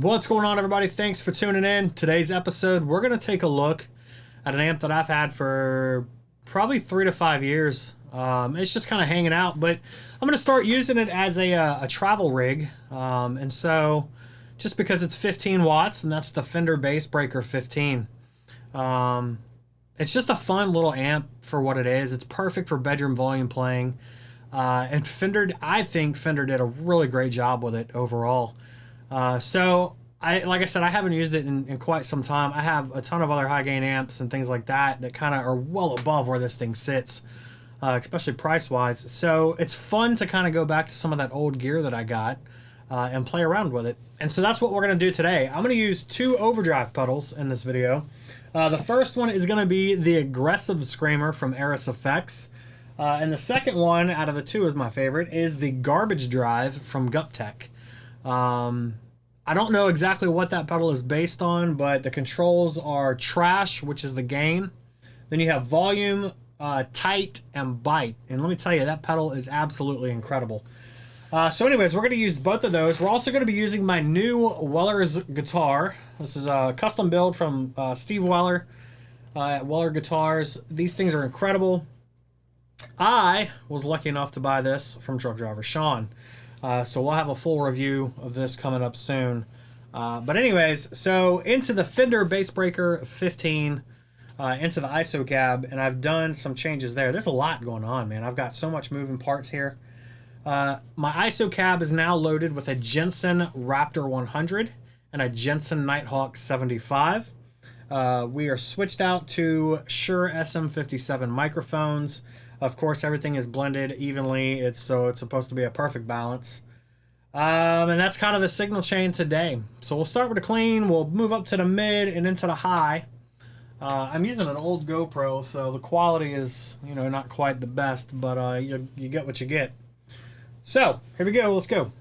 What's going on, everybody? Thanks for tuning in. Today's episode, we're going to take a look at an amp that I've had for probably 3 to 5 years. It's just kind of hanging out, but I'm going to start using it as a travel rig. And so, just because it's 15 watts, and that's the Fender Bassbreaker 15. It's just a fun little amp for what it is. It's perfect for bedroom volume playing. And Fender, I think Fender did a really great job with it overall. Like I said, I haven't used it in quite some time. I have a ton of other high gain amps and things like that that kind of are well above where this thing sits, especially price wise. So it's fun to kind of go back to some of that old gear that I got and play around with it. And so that's what we're going to do today. I'm going to use two overdrive pedals in this video. The first one is going to be the Aggressive Screamer from Eris Effects. And the second one out of the two is my favorite, is the Garbage Drive from Guptech. I don't know exactly what that pedal is based on, but the controls are trash, which is the gain. Then you have volume, tight, and bite. And let me tell you, that pedal is absolutely incredible. So anyways, we're going to use both of those. We're also going to be using my new Weller's guitar. This is a custom build from Steve Weller at Weller Guitars. These things are incredible. I was lucky enough to buy this from truck driver Sean. So we'll have a full review of this coming up soon. But anyways, so into the Fender Bassbreaker 15, into the ISO cab, and I've done some changes there. There's a lot going on, man. I've got so much moving parts here. My ISO cab is now loaded with a Jensen Raptor 100 and a Jensen Nighthawk 75. We are switched out to Shure SM57 microphones. Of course, everything is blended evenly. It's supposed to be a perfect balance. And that's kind of the signal chain today. So we'll start with the clean. We'll move up to the mid and into the high. I'm using an old GoPro, so the quality is, not quite the best, but you get what you get. So here we go. Let's go.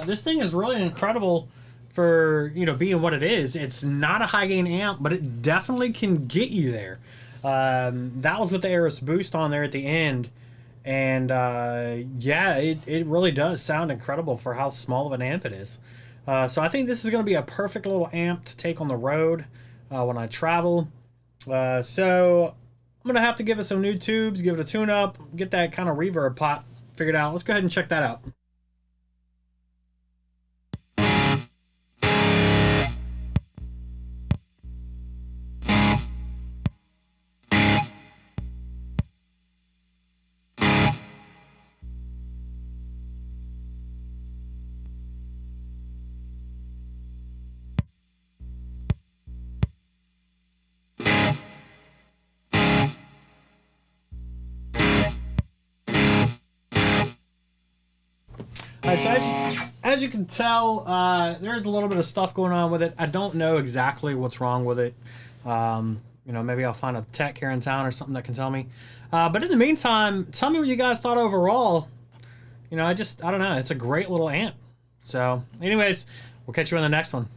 this thing is really incredible for, you know, being what it is. It's not a high gain amp, but it definitely can get you there. That was with the Aorus boost on there at the end. And yeah, it really does sound incredible for how small of an amp it is. So I think this is going to be a perfect little amp to take on the road when I travel. So I'm going to have to give it some new tubes, give it a tune up, get that kind of reverb pot figured out. Let's go ahead and check that out. Alright, so as you can tell, there's a little bit of stuff going on with it. I don't know exactly what's wrong with it. You know, maybe I'll find a tech here in town or something that can tell me. But in the meantime, tell me what you guys thought overall. You know, I don't know. It's a great little amp. So, anyways, we'll catch you in the next one.